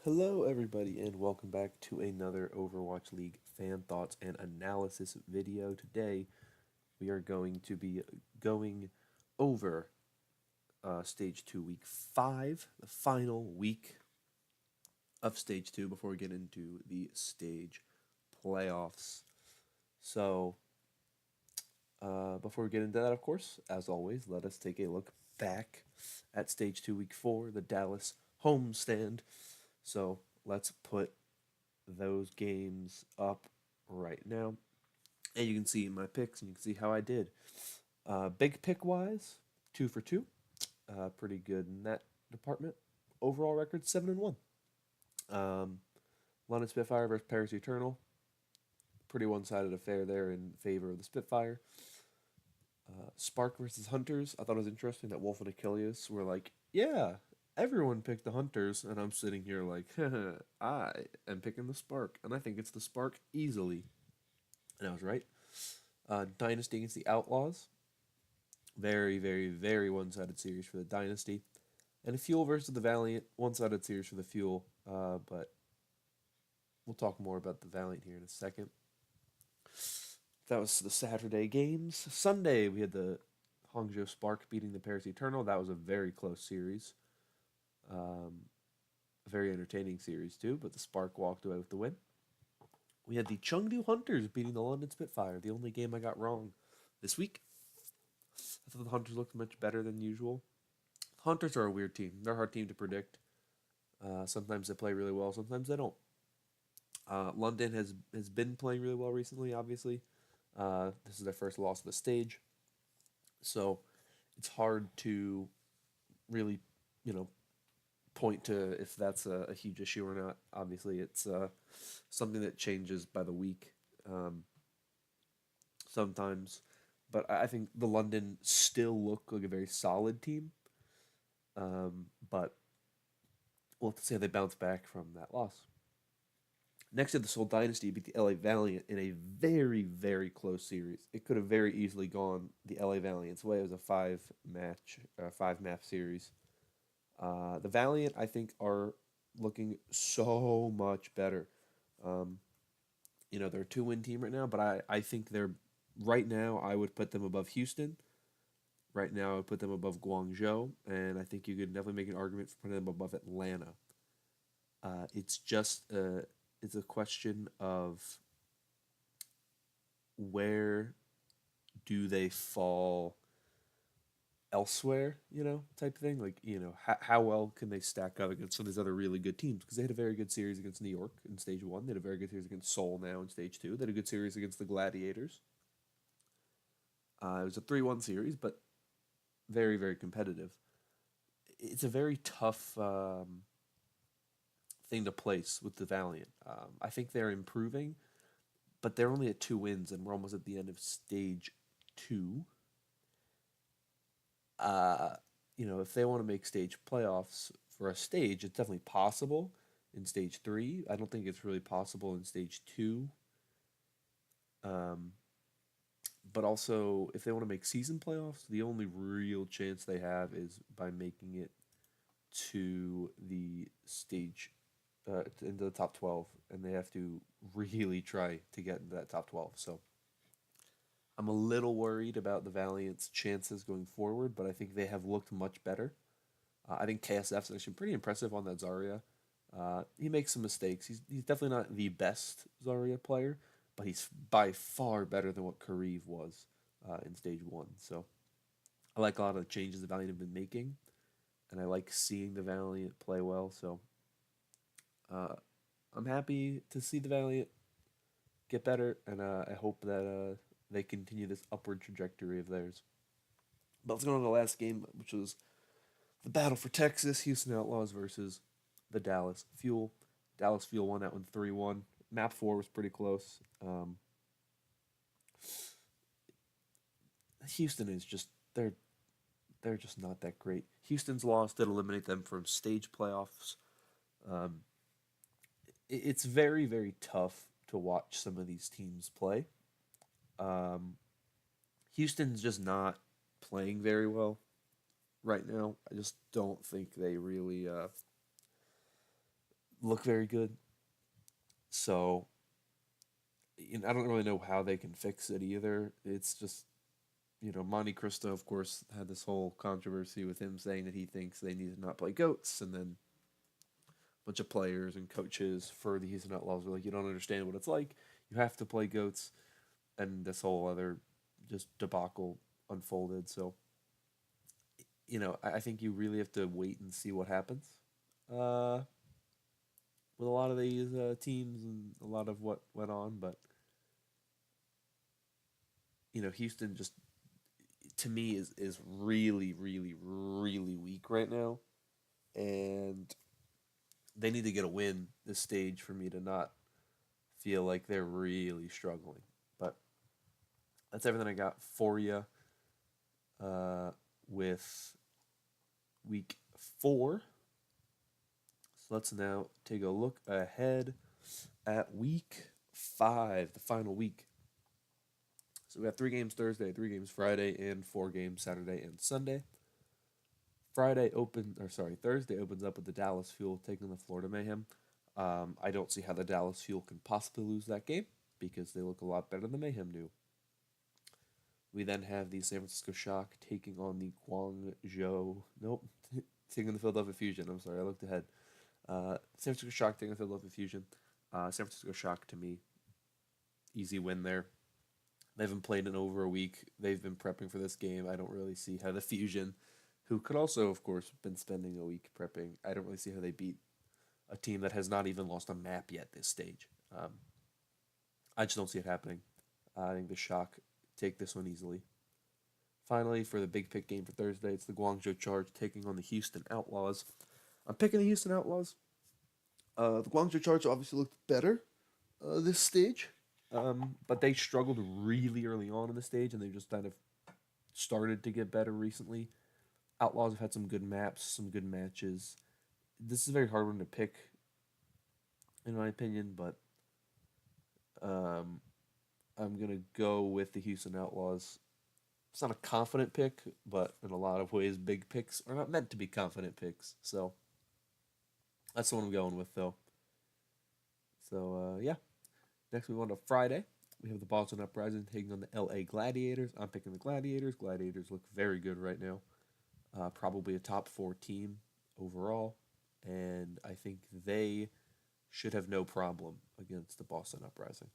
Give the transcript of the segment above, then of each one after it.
Hello, everybody, and welcome back to another Overwatch League fan thoughts and analysis video. Today, we are going to be going over Stage 2, Week 5, the final week of Stage 2 before we get into the stage playoffs. So, before we get into that, of course, as always, let us take a look back at Stage 2, Week 4, the Dallas Homestand. So, let's put those games up right now. And you can see my picks and you can see how I did. Big pick wise, 2 for 2. Pretty good in that department. Overall record 7-1. Um, London Spitfire versus Paris Eternal. Pretty one sided affair there in favor of the Spitfire. Spark versus Hunters. I thought it was interesting that Wolf and Achilles were like, yeah, everyone picked the Hunters. And I'm sitting here like, I am picking the Spark. And I think it's the Spark easily. And I was right. Dynasty against the Outlaws. Very, very, very one sided series for the Dynasty. And Fuel versus the Valiant. One sided series for the Fuel. But we'll talk more about the Valiant here in a second. That was the Saturday games. Sunday, we had the Hangzhou Spark beating the Paris Eternal. That was a very close series. A very entertaining series, too. But the Spark walked away with the win. We had the Chengdu Hunters beating the London Spitfire. The only game I got wrong this week. I thought the Hunters looked much better than usual. Hunters are a weird team. They're a hard team to predict. Sometimes they play really well, sometimes they don't. London has been playing really well recently, obviously. This is their first loss of the stage. So it's hard to really, you know, point to if that's a huge issue or not. Obviously, it's something that changes by the week sometimes. But I think the London still look like a very solid team. But we'll have to say they bounced back from that loss. Next to the Seoul Dynasty beat the LA Valiant in a very, very close series. It could have very easily gone the LA Valiant's way. It was a five map series. The Valiant, I think, are looking so much better. Um, they're a 2-win team right now, but I think they're right now. I would put them above Houston. Right now, I would put them above Guangzhou, and I think you could definitely make an argument for putting them above Atlanta. It's just it's a question of where do they fall elsewhere, type thing. Like, how well can they stack up against some of these other really good teams? Because they had a very good series against New York in stage one. They had a very good series against Seoul now in stage two. They had a good series against the Gladiators. It was a 3-1 series, but very, very competitive. It's a very tough thing to place with the Valiant. I think they're improving, but they're only at 2 wins, and we're almost at the end of stage two. Uh, if they want to make stage playoffs for a stage, it's definitely possible in stage three. I don't think it's really possible in stage two. Um, but also, if they want to make season playoffs, the only real chance they have is by making it to the stage, into the top 12, and they have to really try to get into that top 12. So I'm a little worried about the Valiant's chances going forward, but I think they have looked much better. I think KSF's actually pretty impressive on that Zarya. He makes some mistakes. He's definitely not the best Zarya player, but he's by far better than what Kariv was in stage one. So I like a lot of the changes the Valiant have been making, and I like seeing the Valiant play well. So uh, I'm happy to see the Valiant get better, and I hope that they continue this upward trajectory of theirs. But let's go on to the last game, which was the battle for Texas, Houston Outlaws versus the Dallas Fuel. Dallas Fuel won that one 3-1. Map 4 was pretty close. Houston is just they're just not that great. Houston's loss did eliminate them from stage playoffs. Um, it's very, very tough to watch some of these teams play. Um, Houston's just not playing very well right now. I just don't think they really look very good. So I don't really know how they can fix it either. It's just, Monte Cristo, of course, had this whole controversy with him saying that he thinks they need to not play goats, and then a bunch of players and coaches for the Houston Outlaws were like, you don't understand what it's like. You have to play goats, and this whole other just debacle unfolded. So, I think you really have to wait and see what happens uh, with a lot of these teams and a lot of what went on. But, Houston just, to me, is really, really, really weak right now. And they need to get a win this stage for me to not feel like they're really struggling. But that's everything I got for you with week 4. So let's now take a look ahead at week 5, the final week. So we got 3 games Thursday, 3 games Friday, and 4 games Saturday and Sunday. Thursday opens up with the Dallas Fuel taking the Florida Mayhem. I don't see how the Dallas Fuel can possibly lose that game because they look a lot better than the Mayhem do. We then have the San Francisco Shock taking on the taking the Philadelphia Fusion. I'm sorry, I looked ahead. San Francisco Shock taking the Philadelphia Fusion. San Francisco Shock, to me, easy win there. They haven't played in over a week. They've been prepping for this game. I don't really see how the Fusion, who could also, of course, been spending a week prepping, I don't really see how they beat a team that has not even lost a map yet this stage. I just don't see it happening. I think the Shock take this one easily. Finally, for the big pick game for Thursday, it's the Guangzhou Charge taking on the Houston Outlaws. I'm picking the Houston Outlaws. The Guangzhou Charge obviously looked better this stage, but they struggled really early on in the stage, and they just kind of started to get better recently. Outlaws have had some good maps, some good matches. This is a very hard one to pick, in my opinion, but I'm going to go with the Houston Outlaws. It's not a confident pick, but in a lot of ways, big picks are not meant to be confident picks. So that's the one I'm going with, though. So, yeah. Next, we go on to Friday. We have the Boston Uprising taking on the LA Gladiators. I'm picking the Gladiators. Gladiators look very good right now. Probably a top 4 team overall. And I think they should have no problem against the Boston Uprising.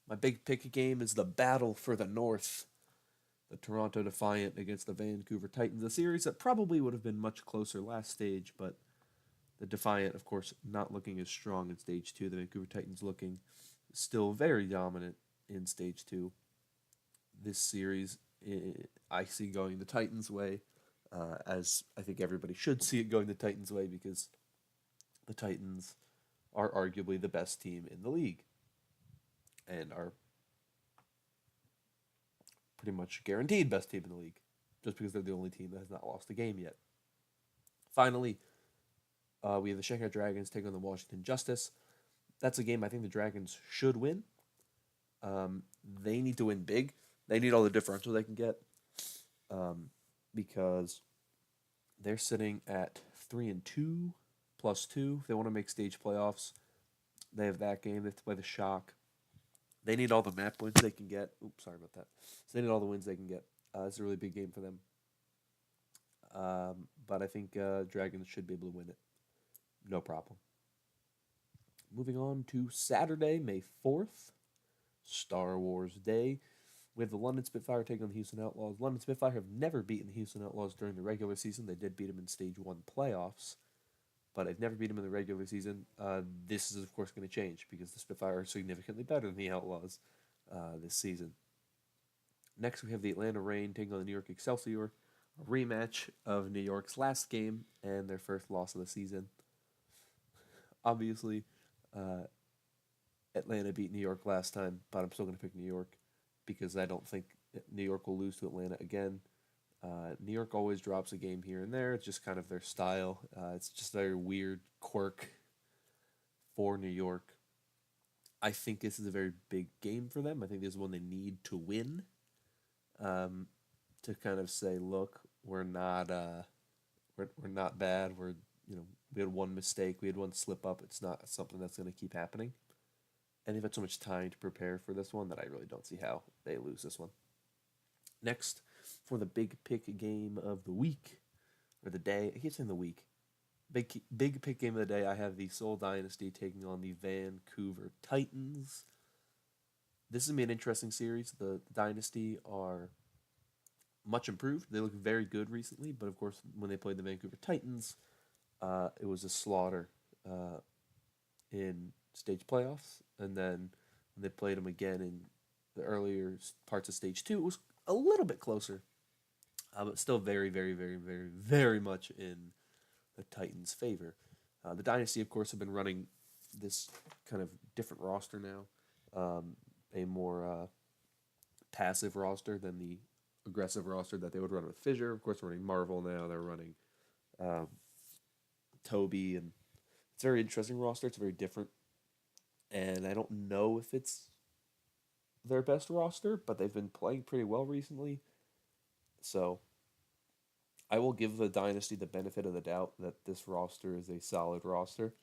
My big pick game is the Battle for the North. The Toronto Defiant against the Vancouver Titans. A series that probably would have been much closer last stage, but the Defiant, of course, not looking as strong in Stage 2. The Vancouver Titans looking still very dominant in Stage 2. This series, I see going the Titans' way, as I think everybody should see it going the Titans' way, because the Titans are arguably the best team in the league and are pretty much guaranteed best team in the league, just because they're the only team that has not lost a game yet. Finally, we have the Shanghai Dragons taking on the Washington Justice. That's a game I think the Dragons should win. They need to win big. They need all the differential they can get, because they're sitting at 3-2 +2. If they want to make stage playoffs, they have that game. They have to play the Shock. They need all the map wins they can get. Oops, sorry about that. So they need all the wins they can get. It's a really big game for them. But I think Dragons should be able to win it. No problem. Moving on to Saturday, May 4th, Star Wars Day. We have the London Spitfire taking on the Houston Outlaws. London Spitfire have never beaten the Houston Outlaws during the regular season. They did beat them in Stage 1 playoffs, but they've never beat them in the regular season. This is, of course, going to change because the Spitfire are significantly better than the Outlaws this season. Next, we have the Atlanta Reign taking on the New York Excelsior, a rematch of New York's last game and their first loss of the season. Obviously, Atlanta beat New York last time, but I'm still going to pick New York because I don't think New York will lose to Atlanta again. New York always drops a game here and there. It's just kind of their style. It's just a very weird quirk for New York. I think this is a very big game for them. I think this is one they need to win, to kind of say, look, we're not bad. We're We had one mistake, we had one slip up. It's not something that's going to keep happening. And they've had so much time to prepare for this one that I really don't see how they lose this one. Next, for the big pick game of the week, or the day, I keep saying the week. Big pick game of the day, I have the Seoul Dynasty taking on the Vancouver Titans. This is going to be an interesting series. The Dynasty are much improved. They look very good recently, but of course, when they played the Vancouver Titans, it was a slaughter in stage playoffs, and then when they played them again in the earlier parts of stage two, it was a little bit closer, but still very, very, very, very, very much in the Titans' favor. The Dynasty, of course, have been running this kind of different roster now, a more passive roster than the aggressive roster that they would run with Fissure. Of course, they're running Marvel now. They're running um, Toby, and it's a very interesting roster. It's very different, and I don't know if it's their best roster, but they've been playing pretty well recently. So I will give the Dynasty the benefit of the doubt that this roster is a solid roster.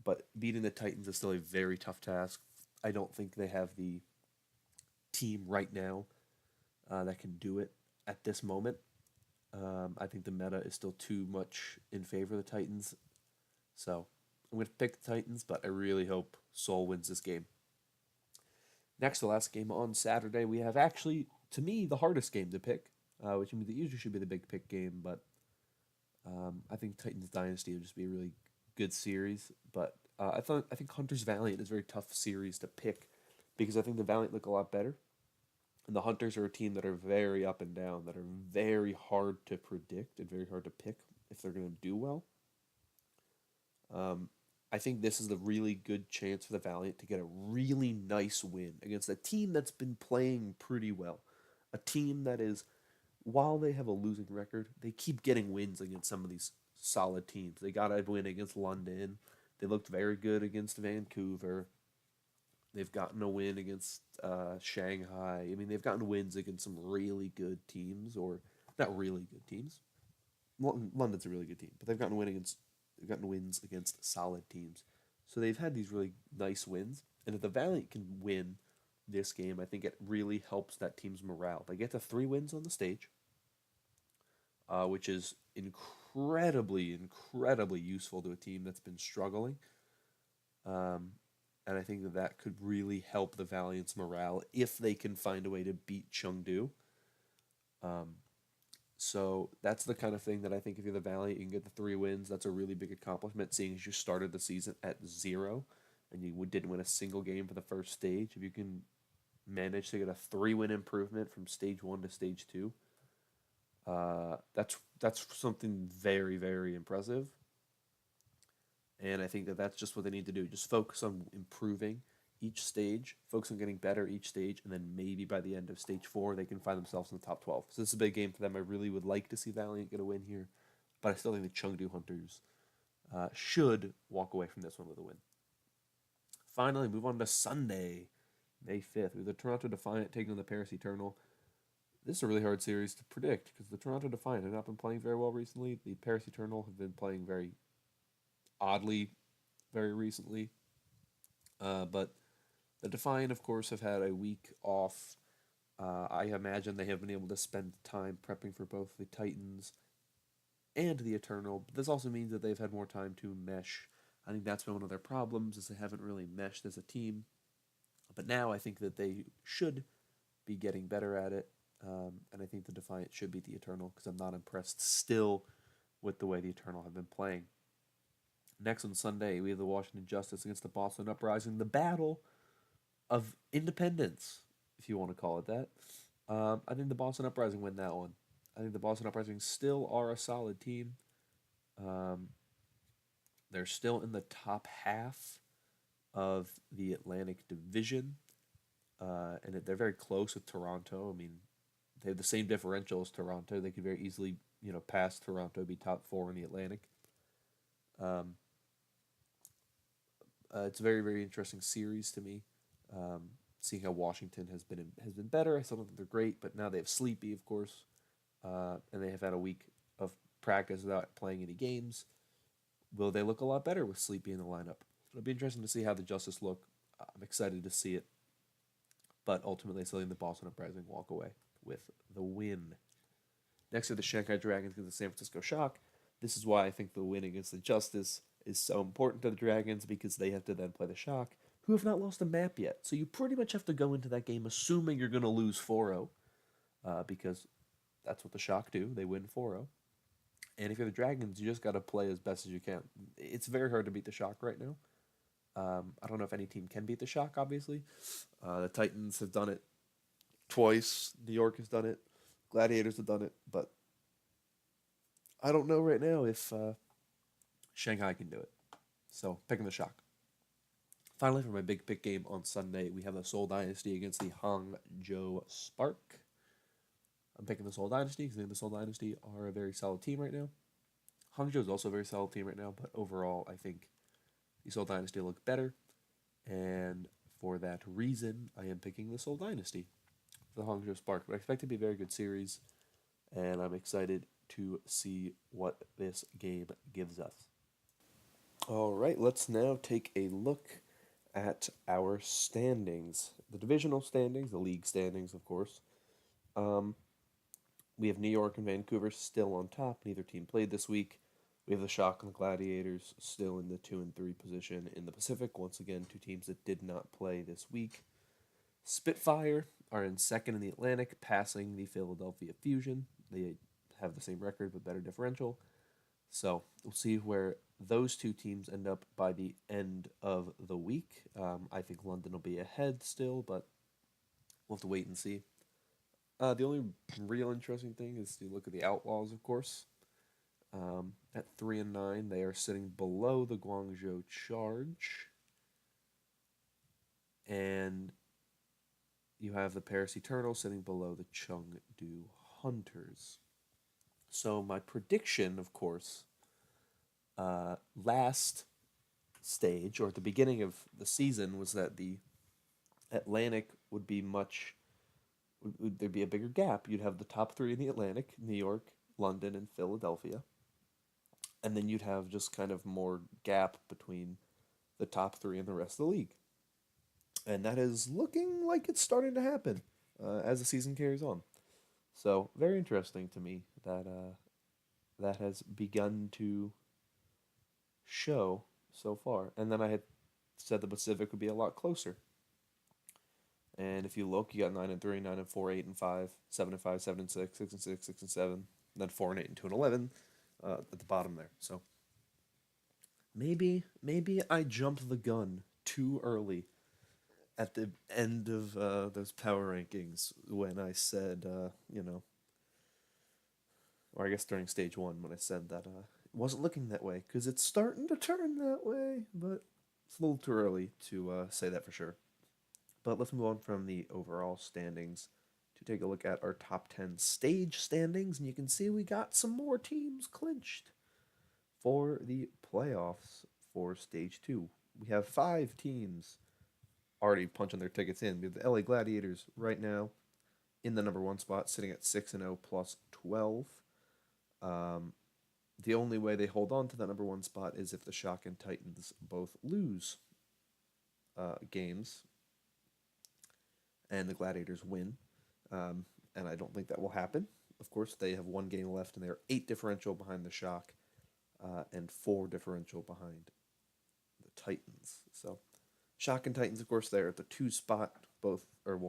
But beating the Titans is still a very tough task. I don't think they have the team right now that can do it at this moment. I think the meta is still too much in favor of the Titans. So I'm going to pick the Titans, but I really hope Seoul wins this game. Next, the last game on Saturday, we have actually, to me, the hardest game to pick, which means it usually should be the big pick game, but I think Titans Dynasty would just be a really good series. But I think Hunter's Valiant is a very tough series to pick because I think the Valiant look a lot better. And the Hunters are a team that are very up and down, that are very hard to predict and very hard to pick if they're going to do well. I think this is a really good chance for the Valiant to get a really nice win against a team that's been playing pretty well. A team that is, while they have a losing record, they keep getting wins against some of these solid teams. They got a win against London. They looked very good against Vancouver. They've gotten a win against Shanghai. I mean, they've gotten wins against some really good teams, or not really good teams. London's a really good team, but they've gotten wins against solid teams. So they've had these really nice wins, and if the Valiant can win this game, I think it really helps that team's morale. They get to 3 wins on the stage, which is incredibly, incredibly useful to a team that's been struggling. Um, and I think that that could really help the Valiant's morale if they can find a way to beat Chengdu. Um, so that's the kind of thing that I think if you're the Valiant, you can get the 3 wins. That's a really big accomplishment, seeing as you started the season at 0 and you didn't win a single game for the first stage. If you can manage to get a 3-win improvement from stage 1 to stage 2, that's something very, very impressive. And I think that that's just what they need to do. Just focus on improving each stage, focus on getting better each stage, and then maybe by the end of stage 4, they can find themselves in the top 12. So this is a big game for them. I really would like to see Valiant get a win here, but I still think the Chengdu Hunters should walk away from this one with a win. Finally, move on to Sunday, May 5th. We have the Toronto Defiant taking on the Paris Eternal. This is a really hard series to predict because the Toronto Defiant have not been playing very well recently. The Paris Eternal have been playing very oddly very recently. But the Defiant, of course, have had a week off. I imagine they have been able to spend time prepping for both the Titans and the Eternal. But this also means that they've had more time to mesh. I think that's been one of their problems, is they haven't really meshed as a team. But now I think that they should be getting better at it. And I think the Defiant should beat the Eternal because I'm not impressed still with the way the Eternal have been playing. Next on Sunday, we have the Washington Justice against the Boston Uprising, the battle of independence, if you want to call it that. I think the Boston Uprising win that one. I think the Boston Uprising still are a solid team. They're still in the top half of the Atlantic Division, and they're very close with Toronto. I mean, they have the same differential as Toronto. They could very easily, pass Toronto, be top 4 in the Atlantic. It's a very, very interesting series to me. Seeing how Washington has been better. I still don't think they're great, but now they have Sleepy, of course, and they have had a week of practice without playing any games. will they look a lot better with Sleepy in the lineup? It'll be interesting to see how the Justice look. I'm excited to see it, but ultimately, still think the Boston Uprising walk away with the win. Next are the Shanghai Dragons against the San Francisco Shock. This is why I think the win against the Justice is so important to the Dragons, because they have to then play the Shock, who have not lost a map yet. So you pretty much have to go into that game assuming you're going to lose 4-0, because that's what the Shock do. They win 4-0. And if you're the Dragons, you just got to play as best as you can. It's very hard to beat the Shock right now. I don't know if any team can beat the Shock, obviously. The Titans have done it twice. New York has done it. Gladiators have done it. But I don't know right now if Shanghai can do it. So, picking the Shock. Finally, for my big pick game on Sunday, we have the Seoul Dynasty against the Hangzhou Spark. I'm picking the Seoul Dynasty because I think the Seoul Dynasty are a very solid team right now. Hangzhou is also a very solid team right now, but overall, I think the Seoul Dynasty look better. And for that reason, I am picking the Seoul Dynasty for the Hangzhou Spark. But I expect it to be a very good series, and I'm excited to see what this game gives us. All right, let's now take a look at our standings. The divisional standings, the league standings, of course. We have New York and Vancouver still on top. Neither team played this week. We have the Shock and the Gladiators still in the 2 and 3 position in the Pacific. Once again, two teams that did not play this week. Spitfire are in second in the Atlantic, passing the Philadelphia Fusion. They have the same record but better differential. So we'll see where those two teams end up by the end of the week. I think London will be ahead still, but we'll have to wait and see. The only real interesting thing is to look at the Outlaws, of course. At 3 and 9, they are sitting below the Guangzhou Charge, and you have the Paris Eternal sitting below the Chengdu Hunters. So my prediction, of course, last stage, or at the beginning of the season, was that the Atlantic would be there'd be a bigger gap. You'd have the top three in the Atlantic, New York, London, and Philadelphia. And then you'd have just kind of more gap between the top three and the rest of the league. And that is looking like it's starting to happen as the season carries on. So, very interesting to me that that has begun to show so far. And then I had said the Pacific would be a lot closer. And if you look, you got 9 and 3, 9 and 4, 8 and 5, 7 and 5, 7 and 6, 6 and 6, 6 and 7, and then 4 and 8 and 2 and 11 at the bottom there. So maybe I jumped the gun too early at the end of those power rankings when I said, or I guess during stage 1 when I said that it wasn't looking that way, because it's starting to turn that way, but it's a little too early to say that for sure. But let's move on from the overall standings to take a look at our top 10 stage standings, and you can see we got some more teams clinched for the playoffs for stage 2. We have 5 teams already punching their tickets in. We have the LA Gladiators right now in the number 1 spot, sitting at 6-0 plus 12. The only way they hold on to that number 1 spot is if the Shock and Titans both lose games and the Gladiators win. And I don't think that will happen. Of course, they have 1 game left, and they're 8 differential behind the Shock and 4 differential behind the Titans. So, Shock and Titans, of course, they're at the 2 spot.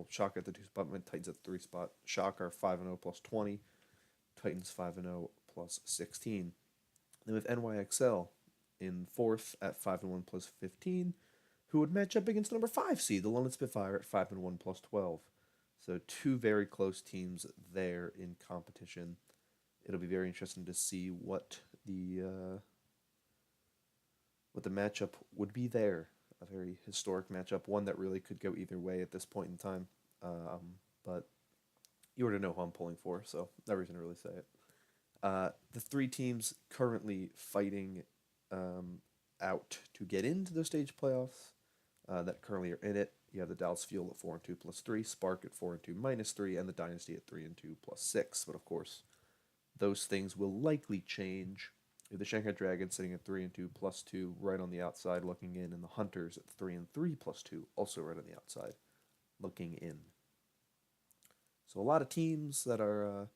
Shock at the 2 spot, and Titans at the 3 spot. Shock are 5-0 plus 20. Titans 5-0 plus 16. Then with NYXL in 4th at 5-1 plus 15, who would match up against the number 5 seed, the London Spitfire, at 5-1 plus 12. So 2 very close teams there in competition. It'll be very interesting to see what the matchup would be there. A very historic matchup, one that really could go either way at this point in time. But you already know who I'm pulling for, so no reason to really say it. The 3 teams currently fighting out to get into the stage playoffs that currently are in it. You have the Dallas Fuel at 4-2 plus 3, Spark at 4-2 minus 3, and the Dynasty at 3-2 plus 6. But of course, those things will likely change You have the Shanghai Dragons sitting at 3-2 +2, right on the outside looking in, and the Hunters at 3-3 +2, also right on the outside looking in. So a lot of teams that are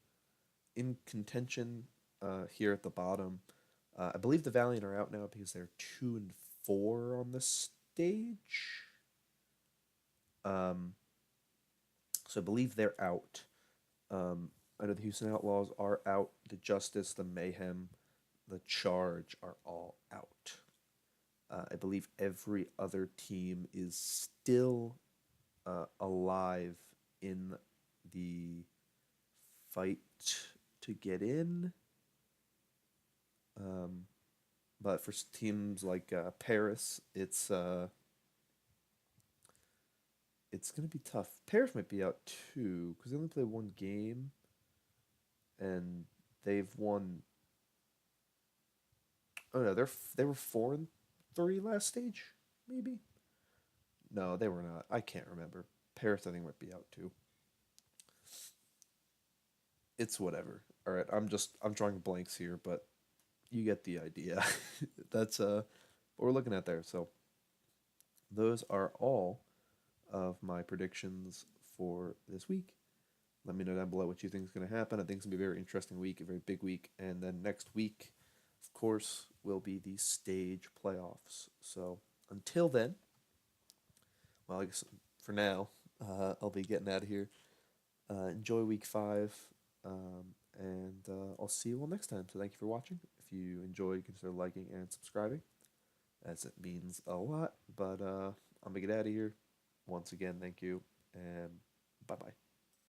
in contention here at the bottom. I believe the Valiant are out now because they're 2-4 on the stage. Um, so I believe they're out. I know the Houston Outlaws are out. The Justice, the Mayhem, the Charge are all out. I believe every other team is still alive in the fight to get in. Um, but for teams like Paris, it's gonna be tough. Paris might be out too because they only played one game, and they've won. Oh no, they were 4-3 last stage, maybe. No, they were not. I can't remember. Paris, I think, might be out too. It's whatever. All right, I'm drawing blanks here, but you get the idea. That's what we're looking at there. So those are all of my predictions for this week. Let me know down below what you think is going to happen. I think it's going to be a very interesting week, a very big week. And then next week, of course, will be the stage playoffs. So until then, well, I guess for now, I'll be getting out of here. Enjoy week 5. And I'll see you all next time. So thank you for watching. If you enjoyed, consider liking and subscribing, as it means a lot. But I'm going to get out of here. Once again, thank you, and bye-bye.